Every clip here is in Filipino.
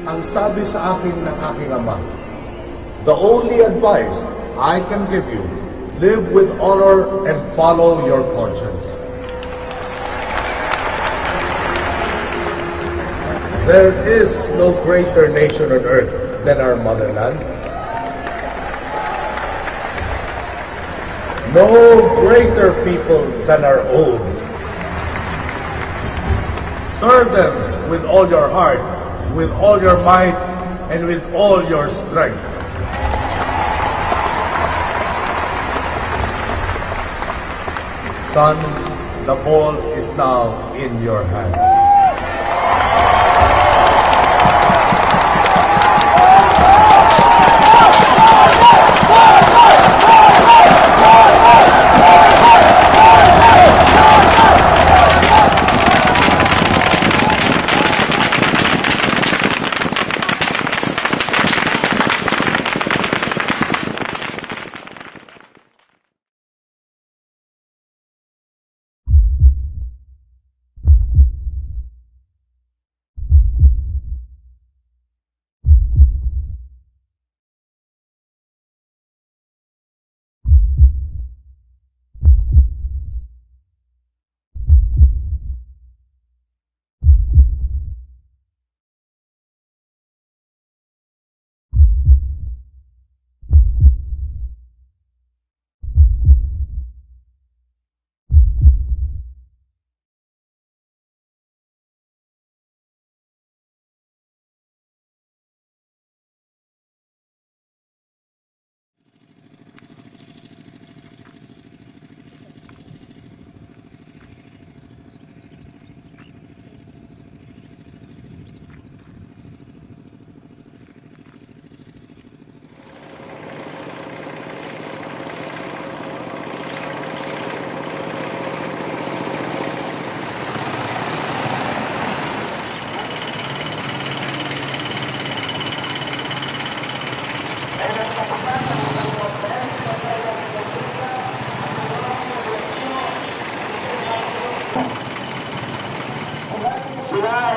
Ang sabi sa akin ng aking ama, the only advice I can give you, live with honor and follow your conscience. There is no greater nation on earth than our motherland. No greater people than our own. Serve them with all your heart, with all your might, and with all your strength. Son, the ball is now in your hands.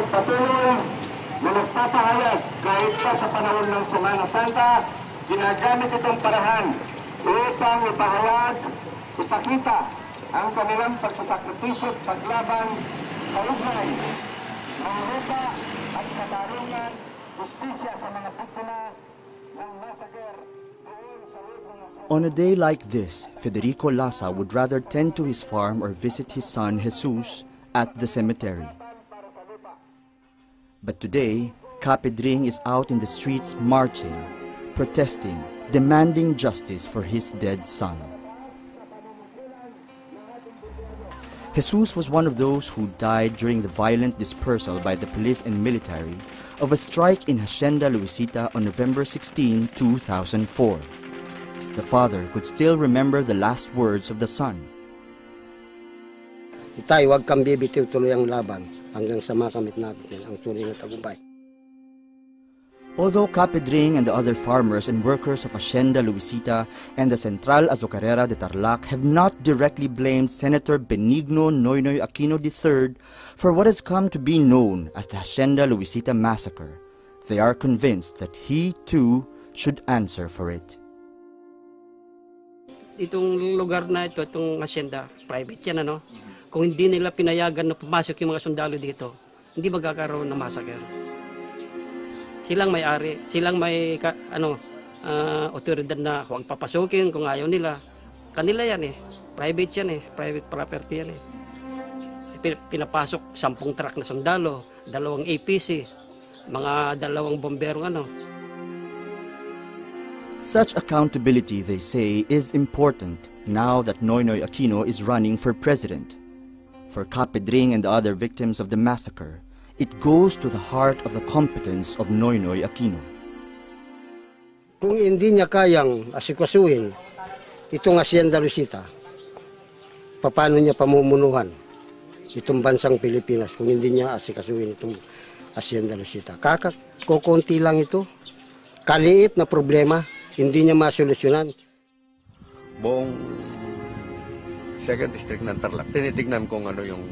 Patuloy na nagpapahayag kahit pa sa panahon ng Semana Santa, ginagamit itong parahan upang ipahayag, ipakita ang kanilang pagsasakripisyo at paglaban sa ugnay, ng ruta at katarungan, justisya sa mga biktima ng massacre. On a day like this, Federico Lasa would rather tend to his farm or visit his son Jesus at the cemetery. But today, Kapedring is out in the streets marching, protesting, demanding justice for his dead son. Jesus was one of those who died during the violent dispersal by the police and military of a strike in Hacienda Luisita on November 16, 2004. The father could still remember the last words of the son. Itay, huwag kang bibitiw, tuloy ang laban hanggang sa makamit natin ang tunay na tagumpay. Although Kapedring and the other farmers and workers of Hacienda Luisita and the Central Azucarera de Tarlac have not directly blamed Senator Benigno Noynoy Aquino III for what has come to be known as the Hacienda Luisita massacre, they are convinced that he too should answer for it. Itong lugar na ito, itong hacienda, private yan, ano? Kung hindi nila pinayagan na pumasok yung mga sundalo dito, hindi magkakaroon ng massacre. Silang may-ari, silang may otoridad na huwag papasukin kung ayaw nila. Kanila yan eh, private yan eh, private property yan eh. Pinapasok 10 truck na sundalo, 2 APC, mga 2 bomberong ano. Such accountability, they say, is important now that Noynoy Aquino is running for president. For Kapedring and the other victims of the massacre, it goes to the heart of the competence of Noynoy Aquino. Kung hindi niya kayang asikasuhin itong Hacienda Luisita, paano niya pamumunuhan itong bansang Pilipinas kung hindi niya asikasuhin itong Hacienda Luisita? Kukunti lang ito, kaliit na problema, hindi niya masolusyonan. Buong second district ng Tarlac, tinitignan kung ano yung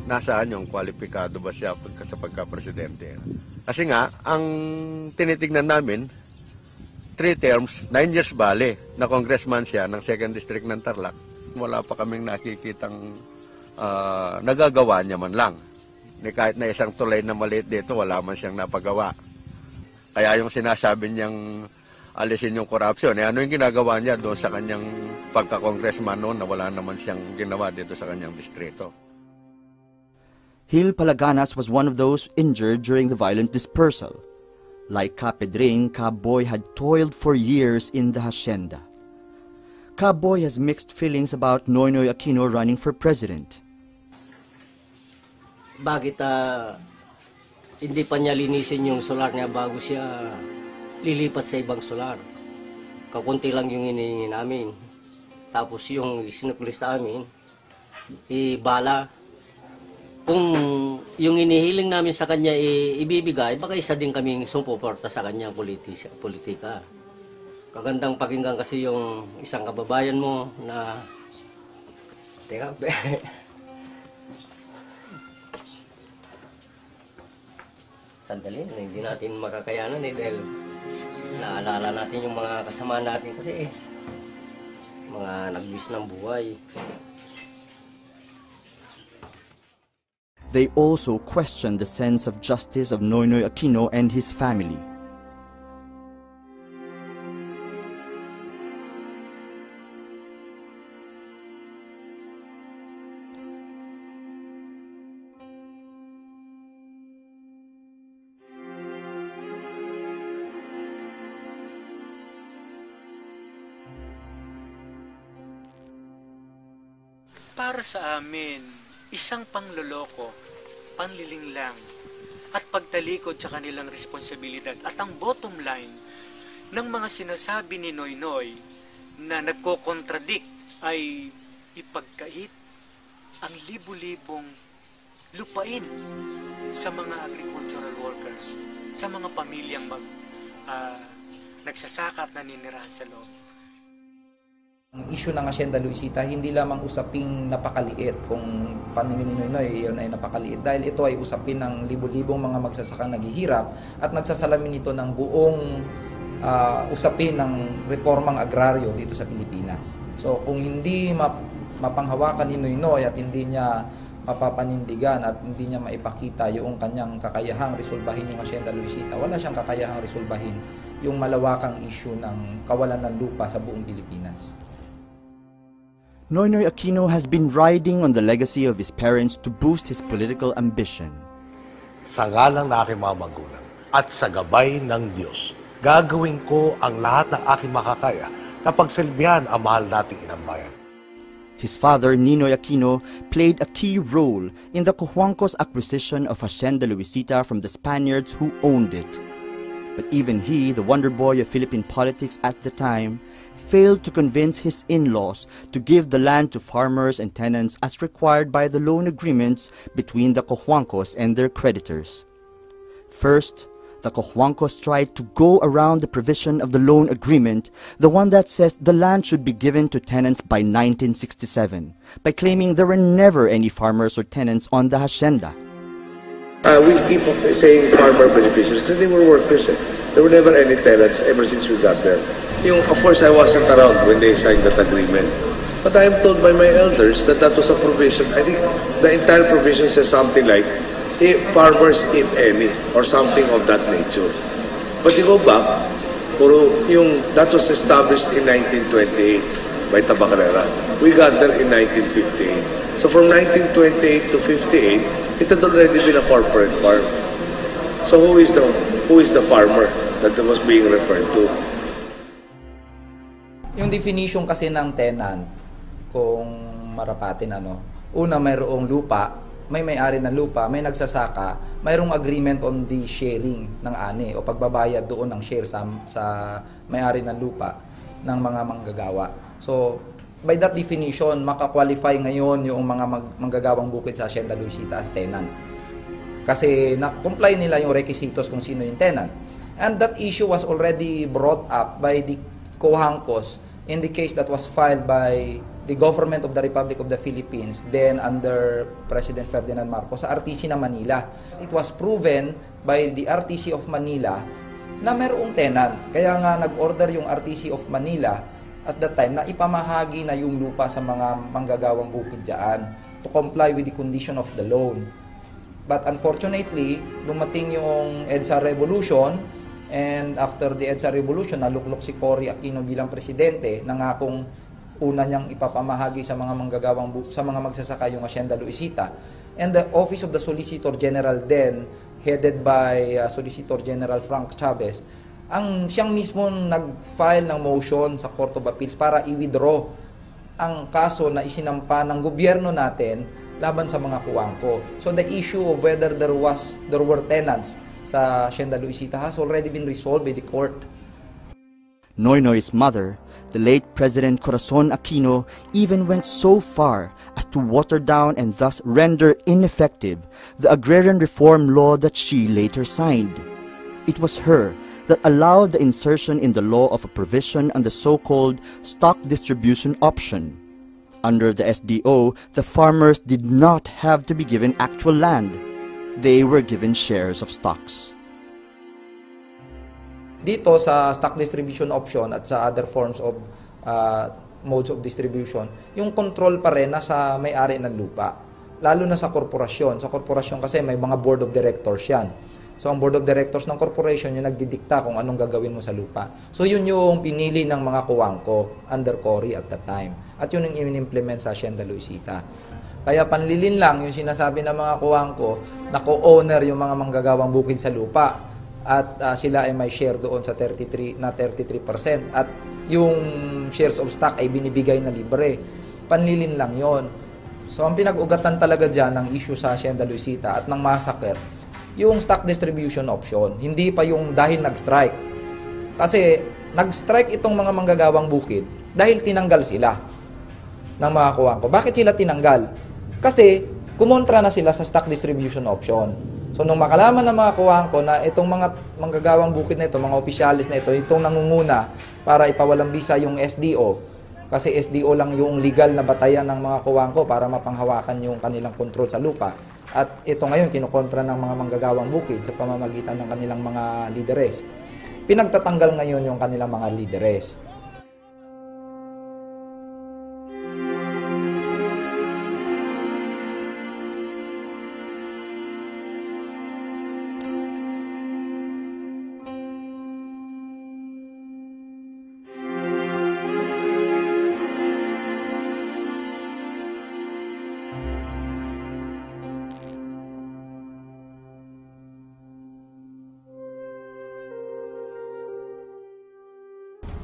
nasaan yung kwalipikado ba siya sa pagka-presidente. Kasi nga, ang tinitignan namin, 3 terms, 9 years bale, na congressman siya ng second district ng Tarlac. Wala pa kaming nakikitang nagagawa niya man lang. Kahit na isang tulay na maliit dito, wala man siyang napagawa. Kaya yung sinasabi niyang alisin yung korupsyon, ano yung ginagawa niya doon sa kanyang pagka-congressman noon na wala naman siyang ginawa dito sa kanyang distrito. Gil Palaganas was one of those injured during the violent dispersal. Like Kapedring, Kaboy had toiled for years in the hacienda. Kaboy has mixed feelings about Noynoy Aquino running for president. Bakit hindi pa niya linisin yung solar niya bago siya lilipat sa ibang solar? Kakunti lang yung hinihingi namin. Tapos yung sinupulis sa amin, bala. Kung yung inihiling namin sa kanya ibibigay, baka isa din kaming sumuporta sa kanyang politika. Kagandang pakinggan kasi yung isang kababayan mo na... Teka, sandali, hindi natin makakayanan dahil naalala natin yung mga kasama natin kasi mga nagbis ng buhay. They also questioned the sense of justice of Noynoy Aquino and his family. Para sa amin, isang pangloloko, panlilinglang, at pagtalikod sa kanilang responsibilidad at ang bottom line ng mga sinasabi ni Noynoy na nagko-contradict ay ipagkait ang libu-libong lupain sa mga agricultural workers, sa mga pamilyang nagsasaka at naninirahan sa loob. Ang issue ng Hacienda Luisita, hindi lamang usaping napakaliit kung paningin ni Noynoy, yun ay napakaliit dahil ito ay usapin ng libo-libong mga magsasakang naghihirap at nagsasalamin ito ng buong usapin ng reformang agraryo dito sa Pilipinas. So kung hindi mapanghawakan ni Noynoy at hindi niya mapapanindigan at hindi niya maipakita yung kanyang kakayahang resolbahin yung Hacienda Luisita, wala siyang kakayahang resolbahin yung malawakang issue ng kawalan ng lupa sa buong Pilipinas. Noynoy Aquino has been riding on the legacy of his parents to boost his political ambition. Sa ngalan ng aking mga magulang at sa gabay ng Diyos, gagawin ko ang lahat ng aking makakaya na pagsilbihan ang mahal nating inambayan. His father, Ninoy Aquino, played a key role in the Cojuangco's acquisition of Hacienda Luisita from the Spaniards who owned it. But even he, the wonder boy of Philippine politics at the time, failed to convince his in-laws to give the land to farmers and tenants as required by the loan agreements between the Cojuangcos and their creditors. First, the Cojuangcos tried to go around the provision of the loan agreement, the one that says the land should be given to tenants by 1967, by claiming there were never any farmers or tenants on the hacienda. We keep saying farmer beneficiaries because they were workers. There were never any tenants ever since we got there. Of course, I wasn't around when they signed that agreement. But I am told by my elders that that was a provision. I think the entire provision says something like, farmers if any, or something of that nature. But you go back, that was established in 1928 by Tabacalera. We got there in 1958. So from 1928 to 58, it had already been a corporate farm. So who is the farmer that was being referred to? Yung definition kasi ng tenant, kung marapatin una mayroong lupa, may may-ari ng lupa, may nagsasaka, mayroong agreement on the sharing ng ani o pagbabayad doon ng share sa may-ari ng lupa ng mga manggagawa. So, by that definition, makakwalify ngayon yung mga manggagawang bukid sa Hacienda Luisita as tenant. Kasi na-comply nila yung requisitos kung sino yung tenant. And that issue was already brought up by the Cojuangcos in the case that was filed by the government of the Republic of the Philippines, then under President Ferdinand Marcos, sa RTC na Manila. It was proven by the RTC of Manila na mayroong tenant. Kaya nga nag-order yung RTC of Manila at that time na ipamahagi na yung lupa sa mga manggagawang bukid dyan to comply with the condition of the loan. But unfortunately, dumating yung EDSA Revolution, and after the EDSA Revolution, naluklok si Cory Aquino bilang presidente, nangakong una niyang ipapamahagi sa mga sa mga magsasaka yung Hacienda Luisita. And the Office of the Solicitor General then, headed by Solicitor General Frank Chavez, siyang mismo nag-file ng motion sa Court of Appeals para i-withdraw ang kaso na isinampa ng gobyerno natin laban sa mga Cojuangco. So the issue of whether there were tenants sa Hacienda Luisita has already been resolved by the court. Noynoy's mother, the late President Corazon Aquino, even went so far as to water down and thus render ineffective the agrarian reform law that she later signed. It was her that allowed the insertion in the law of a provision on the so-called stock distribution option. Under the SDO, the farmers did not have to be given actual land. They were given shares of stocks. Dito sa stock distribution option at sa other forms of modes of distribution, yung control pa rin nasa may-ari ng lupa. Lalo na sa korporasyon. Sa korporasyon kasi may mga board of directors yan. So ang board of directors ng corporation yung nagdidikta kung anong gagawin mo sa lupa. So yun yung pinili ng mga Cojuangco under Cory at that time. At yun yung in-implement sa Hacienda Luisita. Kaya panlilin lang yung sinasabi ng mga Cojuangco na co-owner yung mga manggagawang bukid sa lupa. At sila ay may share doon sa 33% at yung shares of stock ay binibigay na libre. Panlilin lang yon. So ang pinag-ugatan talaga dyan ng issue sa Hacienda Luisita at ng massacre, yung stock distribution option, hindi pa yung dahil nag-strike. Kasi nag-strike itong mga manggagawang bukid dahil tinanggal sila ng mga Cojuangco. Bakit sila tinanggal? Kasi kumontra na sila sa stock distribution option. So nung makalaman ng mga Cojuangco na itong mga manggagawang bukid na ito, mga opisyalis na ito, itong nangunguna para ipawalang bisa yung SDO, kasi SDO lang yung legal na batayan ng mga Cojuangco para mapanghawakan yung kanilang kontrol sa lupa. At ito ngayon kinukontra ng mga manggagawang bukid sa pamamagitan ng kanilang mga lideres. Pinagtatanggal ngayon yung kanilang mga lideres.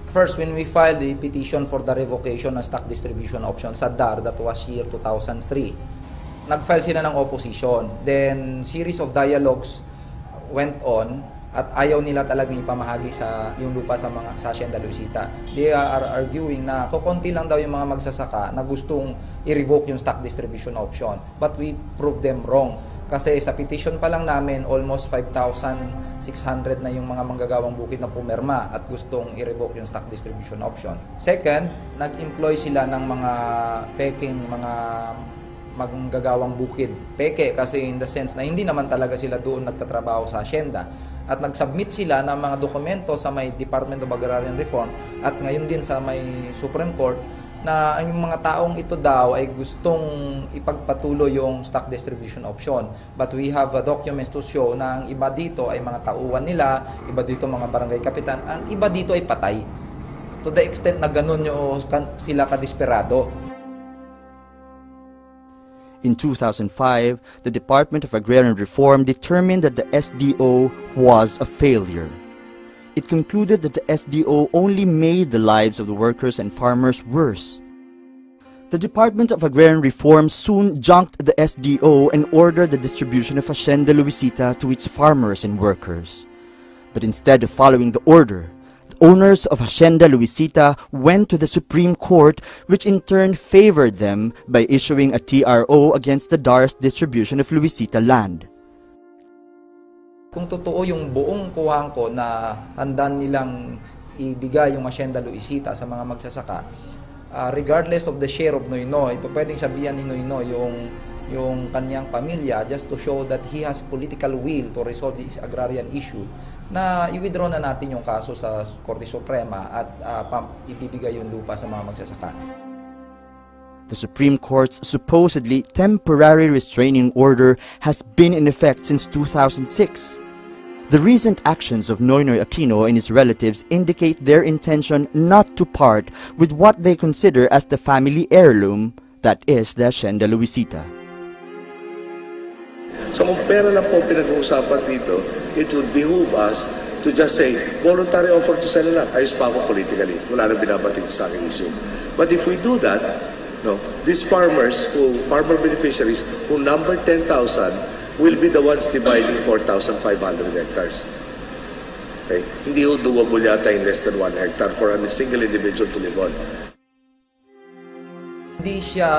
First, when we filed the petition for the revocation ng stock distribution option sa DAR, that was year 2003, nag-file sila ng opposition. Then, series of dialogues went on at ayaw nila talagang ipamahagi yung lupa sa Hacienda Luisita. They are arguing na kukunti lang daw yung mga magsasaka na gustong i-revoke yung stock distribution option. But we proved them wrong. Kasi sa petition pa lang namin, almost 5,600 na yung mga manggagawang bukid na pumirma at gustong i-revoke yung stock distribution option. Second, nag-employ sila ng mga peking, mga manggagawang bukid. Peke kasi in the sense na hindi naman talaga sila doon nagtatrabaho sa hacienda. At nag-submit sila ng mga dokumento sa may Department of Agrarian Reform at ngayon din sa may Supreme Court na ang mga taong ito daw ay gustong ipagpatuloy yung stock distribution option. But we have documents to show na ang iba dito ay mga tauhan nila, iba dito mga barangay kapitan, ang iba dito ay patay. To the extent na ganun yung sila kadesperado. In 2005, the Department of Agrarian Reform determined that the SDO was a failure. It concluded that the SDO only made the lives of the workers and farmers worse. The Department of Agrarian Reform soon junked the SDO and ordered the distribution of Hacienda Luisita to its farmers and workers. But instead of following the order, the owners of Hacienda Luisita went to the Supreme Court, which in turn favored them by issuing a TRO against the DAR's distribution of Luisita land. Kung totoo yung buong Cojuangco na handa nilang ibigay yung Hacienda Luisita sa mga magsasaka, regardless of the share of noynoy, pwedeng sabihan ni noynoy yung kanyang pamilya just to show that he has political will to resolve this agrarian issue, na i-withdraw na natin yung kaso sa Korte Suprema at ibibigay yung lupa sa mga magsasaka. The Supreme Court's supposedly temporary restraining order has been in effect since 2006. The recent actions of Noynoy Aquino and his relatives indicate their intention not to part with what they consider as the family heirloom, that is the Hacienda Luisita. So kung pera lang po pinag-uusapan dito, it would behoove us to just say, voluntary offer to sell lang. Ayos pa ako politically. Wala nang binabatid sa aking issue. But if we do that, no, these farmer beneficiaries who number 10,000 will be the ones dividing 4,500 hectares. Okay? Hindi ho doable yata in less than 1 hectare for a single individual to live on. Hindi siya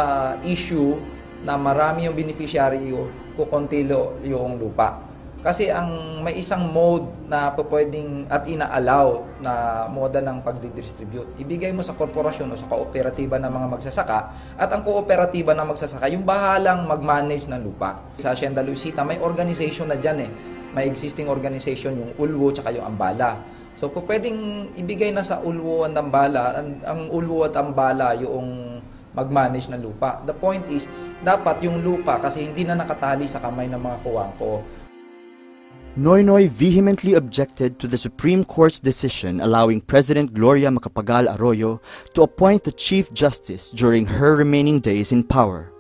issue na marami yung beneficiary kukontilo yung lupa. Kasi ang may isang mode na pwedeng at ina-allow na moda ng pagdidistribute. Ibigay mo sa korporasyon o sa kooperatiba ng mga magsasaka, at ang kooperatiba ng magsasaka yung bahalang mag-manage ng lupa. Sa Hacienda Luisita may organization na dyan eh. May existing organization yung ulwo tsaka yung ambala. So pwedeng ibigay na sa ulwo at ambala, ang ulwo at ambala yung mag-manage ng lupa. The point is, dapat yung lupa kasi hindi na nakatali sa kamay ng mga Cojuangco. Noynoy vehemently objected to the Supreme Court's decision allowing President Gloria Macapagal Arroyo to appoint the Chief Justice during her remaining days in power.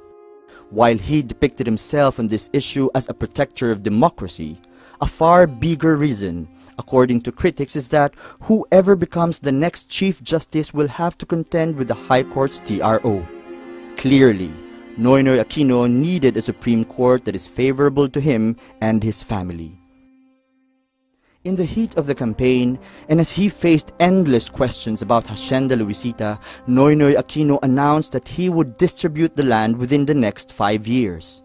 While he depicted himself on this issue as a protector of democracy, a far bigger reason, according to critics, is that whoever becomes the next Chief Justice will have to contend with the High Court's TRO. Clearly, Noynoy Aquino needed a Supreme Court that is favorable to him and his family. In the heat of the campaign, and as he faced endless questions about Hacienda Luisita, Noynoy Aquino announced that he would distribute the land within the next 5 years.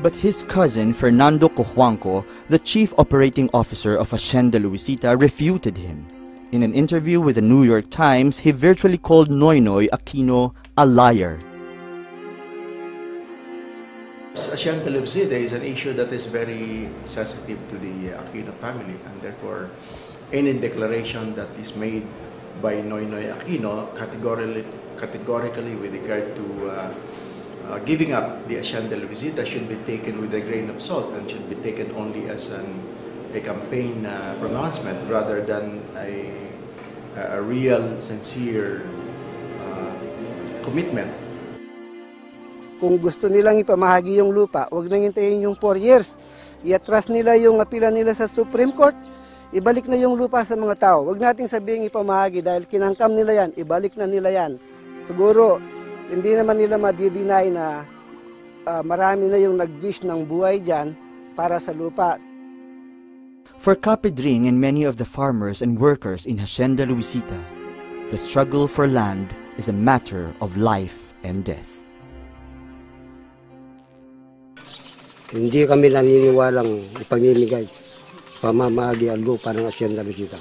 But his cousin Fernando Cojuangco, the chief operating officer of Hacienda Luisita, refuted him. In an interview with the New York Times, he virtually called Noynoy Aquino a liar. Hacienda Luisita is an issue that is very sensitive to the Aquino family, and therefore any declaration that is made by Noynoy Aquino categorically with regard to giving up the Hacienda Luisita should be taken with a grain of salt and should be taken only as a campaign pronouncement rather than a real, sincere commitment. Kung gusto nilang ipamahagi yung lupa, huwag nang hintayin yung 4 years. I-atras nila yung apila nila sa Supreme Court, ibalik na yung lupa sa mga tao. Huwag nating sabihin ipamahagi dahil kinangkam nila yan, ibalik na nila yan. Siguro, hindi naman nila madi-deny na marami na yung nag-wish ng buhay dyan para sa lupa. For Kapidring and many of the farmers and workers in Hacienda Luisita, the struggle for land is a matter of life and death. Hindi kami naniniwalang ipamimigay, pamamahagi ang lupa ng Hacienda Luisita.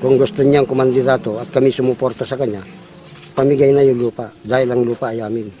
Kung gusto niyang kumandidato at kami sumuporta sa kanya, pamigay na yung lupa dahil ang lupa ay amin.